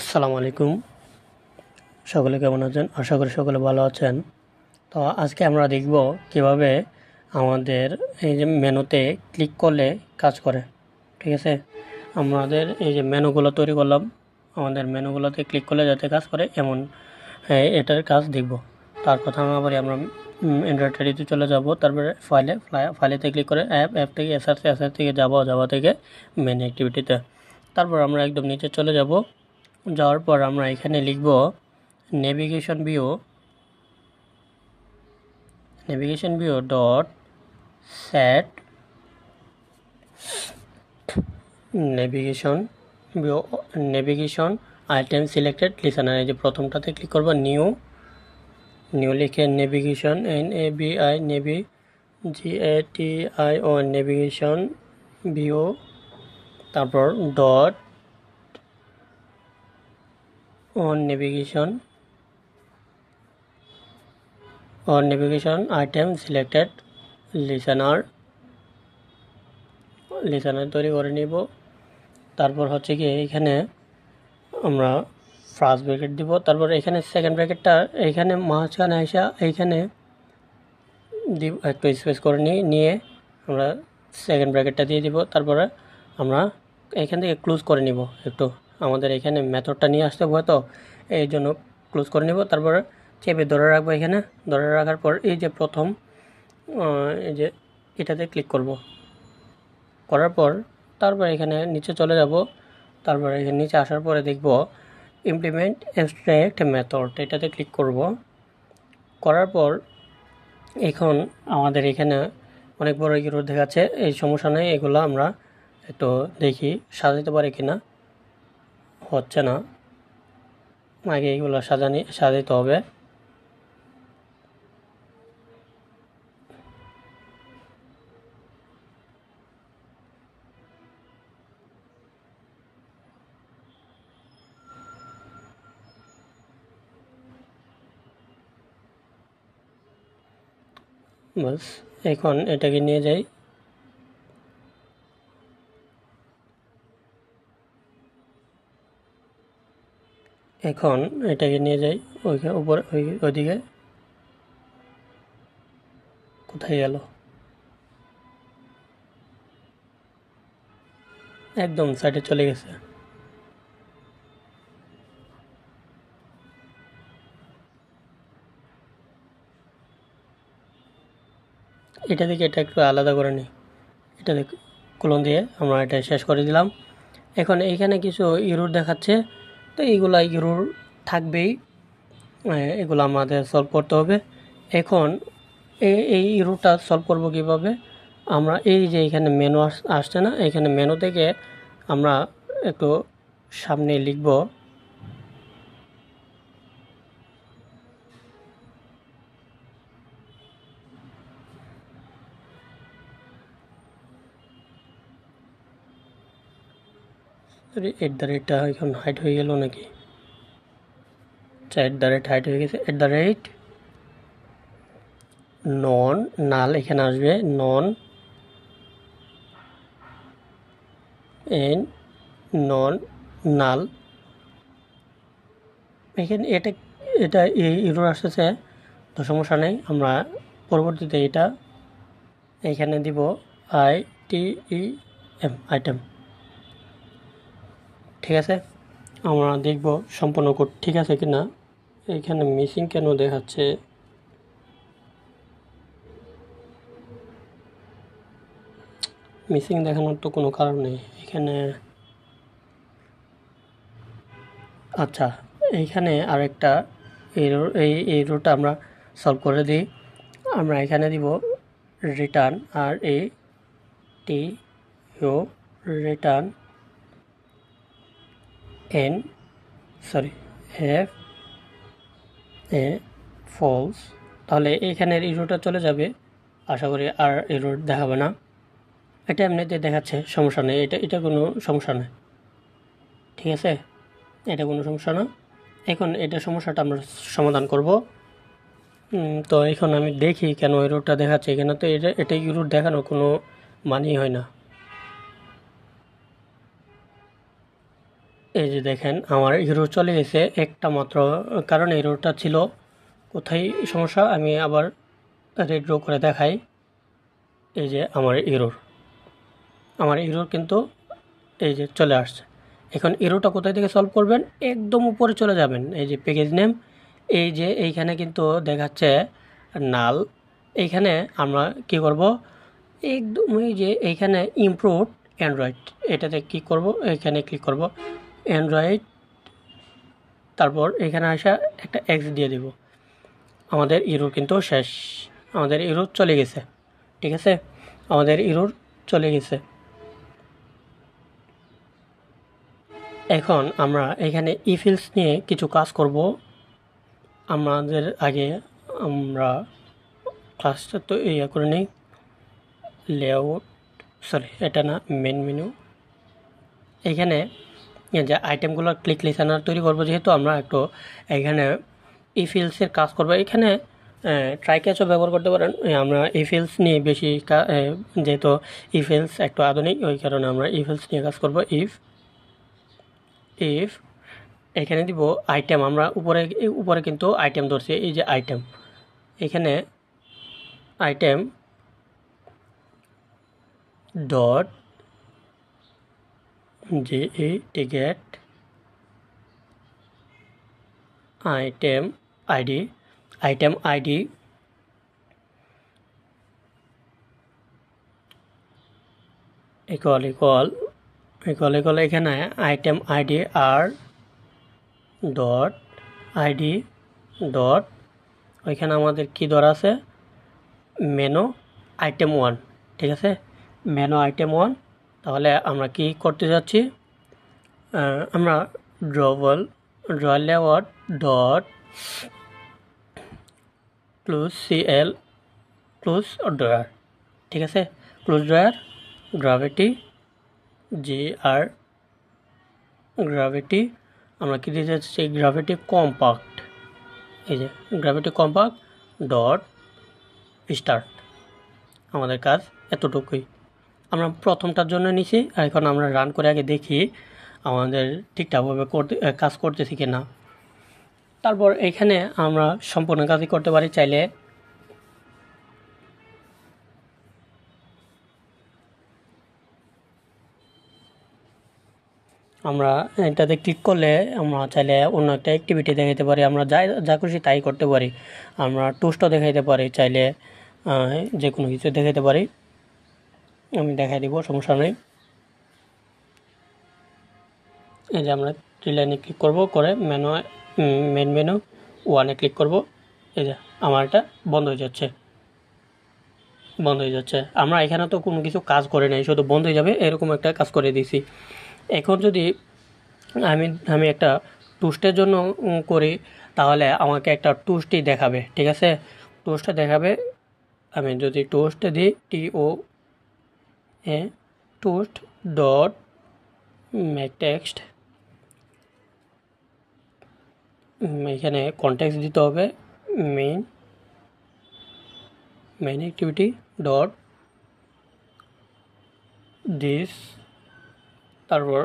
আসসালামু আলাইকুম। সকলে কেমন আছেন? আশা করি সকলে ভালো আছেন। তো আজকে আমরা দেখব কিভাবে আমাদের এই যে মেনুতে ক্লিক করলে কাজ করে। ঠিক আছে, আমাদের এই যে মেনুগুলো তৈরি করলাম, আমাদের মেনুগুলোতে ক্লিক করলে যাতে কাজ করে এমন এটার কাজ দেখব। তার কথা না বলি, আমরা এন্ড্রয়েড চলে যাব। তারপরে ফাইলেতে ক্লিক করে অ্যাপ থেকে এসআর থেকে যাওয়া থেকে মেন অ্যাক্টিভিটিতে। তারপর আমরা একদম নিচে চলে যাব। যাওয়ার পর আমরা এখানে লিখব navigation view dot set navigation item selected listener. এই যে প্রথমটাতে ক্লিক করব, নিউ লিখে নেভিগেশন নেভিগেশন ভিউ, তারপর dot on navigation item selected listener তৈরি করে নিব। তারপর হচ্ছে কি এখানে আমরা ফার্স্ট ব্র্যাকেট দিব, তারপর এখানে সেকেন্ড ব্র্যাকেটটা এইখানে মাঝখানে আসা এইখানে দিব, একটু স্পেস করে নিয়ে আমরা সেকেন্ড ব্র্যাকেটটা দিয়ে দিব। তারপরে আমরা এখান থেকে ক্লোজ করে নিব, একটু আমাদের এখানে মেথডটা নিয়ে আসতে হবে, তো এই জন্য ক্লোজ করে নিব। তারপরে চেপে ধরে রাখবো, এখানে ধরে রাখার পর এই যে প্রথম এই যে এটাতে ক্লিক করার পর তারপর এখানে নিচে চলে যাব। তারপর এখানে নিচে আসার পরে দেখব ইমপ্লিমেন্ট অ্যাবস্ট্রাক্ট মেথড, এটাতে ক্লিক করার পর এখন আমাদের এখানে অনেক বড় কিবোর্ড দেখাচ্ছে। এই সমস্যা নেই, এগুলো আমরা একটু দেখি সাজাতে পারি কিনা। হচ্ছে না, আগে এইগুলো সাজাতে হবে। বাস, এখন এটাকে নিয়ে যাই। এখন এটাকে নিয়ে যাই ওইদিকে। কোথায় গেল? একদম সাইডে চলে গেছে। এটা থেকে এটা একটু আলাদা করে নিই। এটা কোলন দিয়ে আমরা এটা শেষ করে দিলাম। এখন এইখানে কিছু ইরর দেখাচ্ছে, তো এইগুলা ইরর থাকবেই, এগুলো আমাদের সলভ করতে হবে। এখন এই ইররটা সলভ করব কিভাবে? আমরা এই যে এখানে মেনু আসছে না, এখানে মেনু থেকে আমরা একটু সামনে লিখব @টা এখন হাইড হয়ে গেল নাকি? @ হাইড হয়ে গেছে। নন নাল এখানে আসবে, নন নাল। এখানে এটা এই ইরর আসতেছে, তো সমস্যা নেই, আমরা পরবর্তীতে এটা এখানে দিব আইটেম। ঠিক আছে, আমরা দেখব সম্পূর্ণ কোড ঠিক আছে কিনা। এখানে মিসিং কেন দেখাচ্ছে? মিসিং দেখানোর তো কোনো কারণ নেই এখানে। আচ্ছা, এইখানে আরেকটা এই রোটা আমরা সলভ করে দিই। আমরা এখানে দিব রিটার্ন রিটার্ন ফলস। তাহলে এখানের ইরোটা চলে যাবে, আশা করি আর ইরোর দেখাবে না। এটা এমনিতে দেখাচ্ছে, সমস্যা নেই, এটা কোনো সমস্যা নেই। ঠিক আছে, এটা কোনো সমস্যা না। এখন এটা সমস্যাটা আমরা সমাধান করব। তো এখন আমি দেখি কেন ইরোরটা দেখাচ্ছে এখানে। তো এটা ইরোর দেখানো কোনো মানেই হয় না। এই যে দেখেন আমার এরর চলে গেছে একটা মাত্র, কারণ এররটা ছিল কোথায় সমস্যা আমি আবার রিড্র করে দেখাই। এই যে আমার এরর কিন্তু এই যে চলে আসছে। এখন এররটা কোথায় থেকে সলভ করবেন, একদম উপরে চলে যাবেন, এই যে প্যাকেজ নেম, এই যে এইখানে কিন্তু দেখাচ্ছে নাল। এইখানে আমরা কি করব, একদম এই যে এইখানে ইমপ্রুভ অ্যান্ড্রয়েড, এটাতে ক্লিক করব, এখানে ক্লিক করব অ্যান্ড্রয়েড, তারপর এখানে আসা একটা এক্স দিয়ে দেব। আমাদের এরর কিন্তু শেষ, আমাদের এরর চলে গেছে। ঠিক আছে, আমাদের এরর চলে গেছে। এখন আমরা এখানে ইফিলস নিয়ে কিছু কাজ করব। আমাদের আগে আমরা ক্লাসটা তো ইয়ে করে নিই, লেআউট, সরি এটা না, মেন মেনু। এখানে যে আইটেমগুলো ক্লিক লিসানার তৈরি করব, যেহেতু আমরা একটু এখানে ইফিলসের কাজ করব, এখানে ট্রাই ক্যাচও ব্যবহার করতে পারেন। আমরা ইফিলস নিয়ে বেশি যেহেতু ইফিলস একটু আধুনিক, ওই কারণে আমরা ইফিলস নিয়ে কাজ করব। ইফ এখানে দিব আইটেম, আমরা উপরে কিন্তু আইটেম ধরছি, এই যে আইটেম, এখানে item dot get item ID equal এখানে item ID r dot ID dot, ওইখানে আমাদের কি ধরা আছে, মেনু আইটেম 1। ঠিক আছে, মেনু আইটেম 1। তাহলে আমরা কি করতে যাচ্ছি, আমরা draw layout dot close CL close drawer. ঠিক আছে, ক্লোজ ড্রয়ার গ্রাভিটি গ্রাভিটি আমরা কি দিতে যাচ্ছি, গ্রাভিটি কম্পাক্ট। এই যে গ্রাভিটি কম্পাক্ট ডট স্টার্ট। আমাদের কাজ এতটুকুই, আমরা প্রথমটার জন্য নিছি। এখন আমরা রান করে আগে দেখি আমাদের ঠিকঠাকভাবে কাজ করতেছি কি না। তারপর এখানে আমরা সম্পূর্ণ কাজই করতে পারি চাইলে। আমরা এটাতে ক্লিক করলে আমরা চাইলে অন্য একটা অ্যাক্টিভিটি দেখাতে পারি, আমরা যা খুশি তাই করতে পারি। আমরা টুস্টও দেখাইতে পারি, চাইলে যে কোনো কিছু দেখাতে পারি। আমি দেখাই দিব, সমস্যা নেই। এই যে আমরা থ্রি লাইনে ক্লিক করব, করে মেন মেনু 1-এ ক্লিক করব। এই যে আমার এটা বন্ধ হয়ে যাচ্ছে। আমরা এখানে তো কোনো কিছু কাজ করে নাই, শুধু বন্ধ হয়ে যাবে এরকম একটা কাজ করে দিয়েছি। এখন যদি আমি একটা টুস্টের জন্য করি, তাহলে আমাকে একটা টুস্টই দেখাবে। ঠিক আছে, টুস্টটা দেখাবে। আমি যদি টুস্টে দিই TOA টুস্ট ডট মেক টেক্সট, এখানে কনটেক্সট দিতে হবে মেইন অ্যাক্টিভিটি ডট দিস, তারপর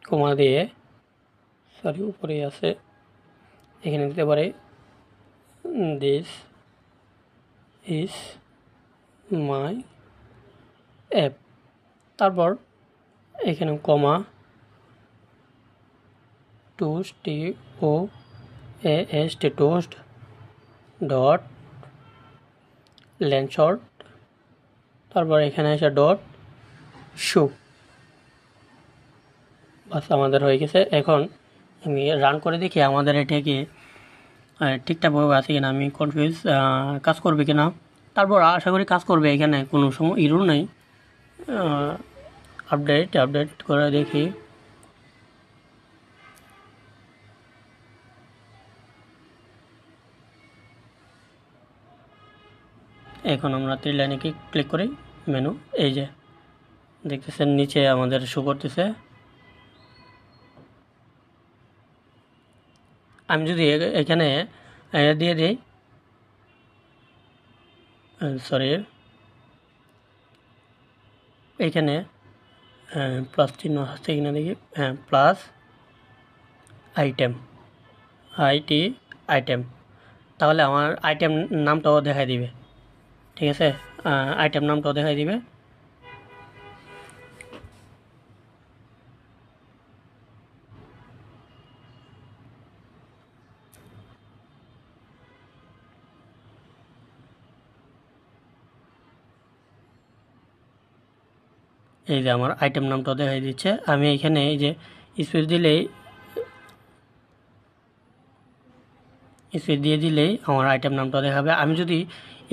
কমা দিয়ে, সরি উপরেই আছে, এখানে দিতে পারে দিস ইজ মাই অ্যাপ, তারপর এখানে কমা টুস্ট টোস্ট ডট লেন্থ শর্ট, তারপর এখানে এসে ডট শো। বাস আমাদের হয়ে গেছে। এখন আমি রান করে দেখি আমাদের এটা কি ঠিকঠাকভাবে আছে কিনা, আমি কনফিউজ কাজ করবে কিনা। তারপর আশা করি কাজ করবে, এখানে কোনো সময় ইরর নেই। আপডেট করে দেখি। এখন আমরা থ্রি লাইনে ক্লিক করি, মেনু, এই যে দেখতেছেন নিচে আমাদের শো করতেছে। আমি যদি এখানে দিয়ে দিই, সরি এখানে প্লাস চিহ্ন আছে কিনা দেখি, হ্যাঁ প্লাস আইটেম, আইটেম, তাহলে আমার আইটেম নামটাও দেখাই দিবে। ঠিক আছে, আইটেম নামটাও দেখাই দিবে। এই যে আমার আইটেম নামটাও দেখাই দিচ্ছে। আমি এখানে এই যে স্পেস দিয়ে দিলেই আমার আইটেম নামটা দেখাবে। আমি যদি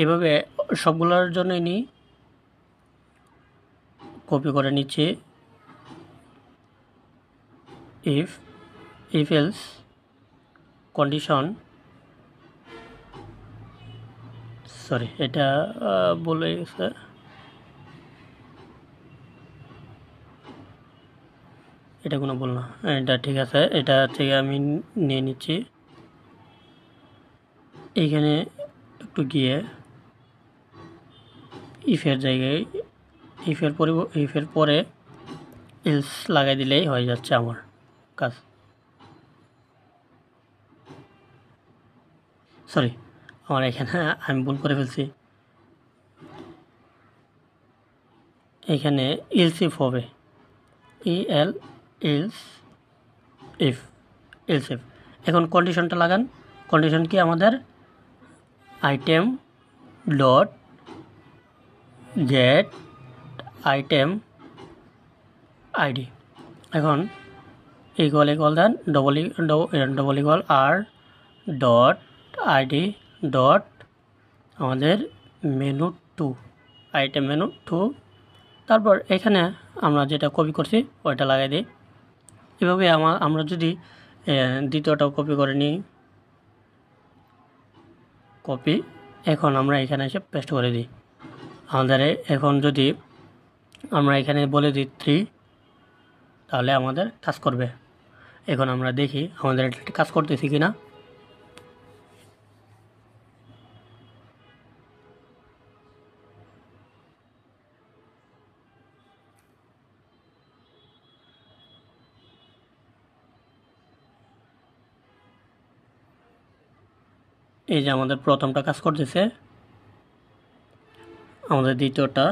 এভাবে সবগুলোর জন্যই নিই, কপি করে নিচ্ছি, ইফ এলস কন্ডিশন, সরি এটা বলে গেছে, এটা কোনো ভুল না, এটা ঠিক আছে। এটা থেকে আমি নিয়ে নিচ্ছি। এইখানে একটু গিয়ে ইফের জায়গায় ইফের পরে এলস লাগাই দিলেই হয়ে যাচ্ছে আমার কাজ। সরি, আমার এখানে আমি ভুল করে ফেলছি। এখানে এলস ইফ হবে, এলস ইফ। এখন কন্ডিশনটা লাগান। কন্ডিশন কি আমাদের item dot get item ID. এখন equal then double equal r dot ID dot আমাদের মেনু 2, আইটেম মেনু 2। তারপর এখানে আমরা যেটা কপি করছি ওইটা লাগাই দিই। এভাবে আমরা যদি দ্বিতীয়টাও কপি করে নিই, কপি, এখন আমরা এখানে এসে পেস্ট করে দিই। আমাদের এখন যদি আমরা এখানে বলে দিই 3, তাহলে আমাদের কাজ করবে। এখন আমরা দেখি আমাদের কাজ করতেছি কিনা। এই যে আমাদের প্রথমটা কাজ করতেছে, আমাদের দ্বিতীয়টা,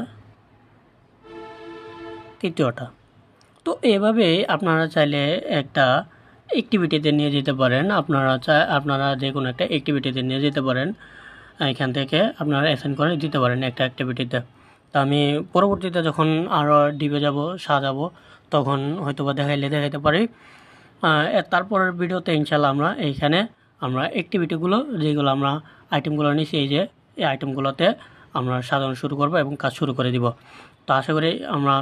তৃতীয়টা। তো এভাবে আপনারা চাইলে একটা অ্যাক্টিভিটিতে নিয়ে যেতে পারেন। আপনারা যে কোনো একটা অ্যাক্টিভিটিতে নিয়ে যেতে পারেন। এখান থেকে আপনারা অ্যাসাইন করে দিতে পারেন একটা অ্যাক্টিভিটিতে। তো আমি পরবর্তীতে যখন আরও ডিপে যাব, সাজাবো, তখন হয়তো বা দেখাইতে পারি। তারপরের ভিডিওতে ইনশাল্লাহ আমরা অ্যাক্টিভিটিগুলো যেগুলো আমরা আইটেমগুলো নিয়েছি, এই আইটেমগুলোতে আমরা সাজানো শুরু করব এবং কাজ শুরু করে দিব। তো আশা করি আমরা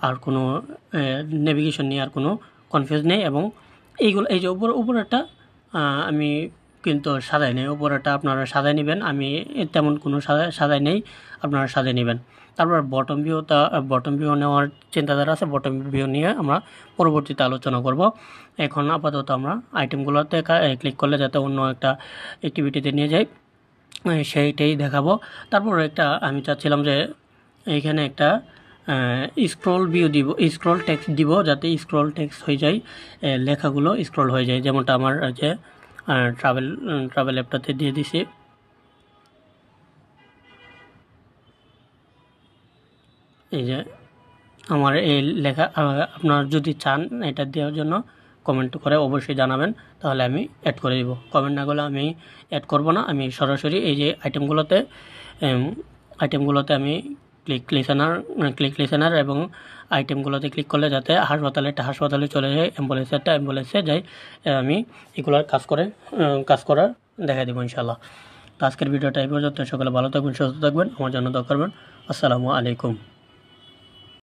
আর কোনো নেভিগেশন নিয়ে আর কোনো কনফিউজ নেই। এবং এই যে উপরেরটা আমি কিন্তু সাজাই নেই, উপরেরটা আপনারা সাজাই নেবেন। আমি তেমন কোনো সাজাই নেই, আপনারা সাজাই নেবেন। তারপর বটম ভিউ নেওয়ার চিন্তাধারা আছে, বটম ভিউ নিয়ে আমরা পরবর্তীতে আলোচনা করব। এখন আপাতত আমরা আইটেমগুলোতে ক্লিক করলে যাতে অন্য একটা অ্যাক্টিভিটিতে নিয়ে যাই সেইটাই দেখাবো। তারপর আমি চাচ্ছিলাম যে এইখানে একটা স্ক্রল ভিউ দিব, স্ক্রল টেক্সট দিব, যাতে স্ক্রল টেক্সট হয়ে যায়, লেখাগুলো স্ক্রল হয়ে যায়, যেমনটা আমার যে ট্রাভেল অ্যাপটাতে দিয়ে দিছি। এই যে আমার এই লেখা, আপনারা যদি চান এটা দেওয়ার জন্য কমেন্ট করে অবশ্যই জানাবেন, তাহলে আমি অ্যাড করে দিব। কমেন্ট না করলে আমি অ্যাড করব না। আমি সরাসরি এই যে আইটেমগুলোতে আমি ক্লিক লিসেনার এবং আইটেমগুলোতে ক্লিক করলে যাতে হাসপাতালে চলে যায়, অ্যাম্বুলেন্সে যায়, আমি এগুলোর কাজ করা দেখাই দেবো ইনশাল্লাহ। তো আজকের ভিডিওটা এই পর্যন্ত। সকলে ভালো থাকবেন, সুস্থ থাকবেন, আমার জন্য দোয়া করবেন। আসসালামু আলাইকুম।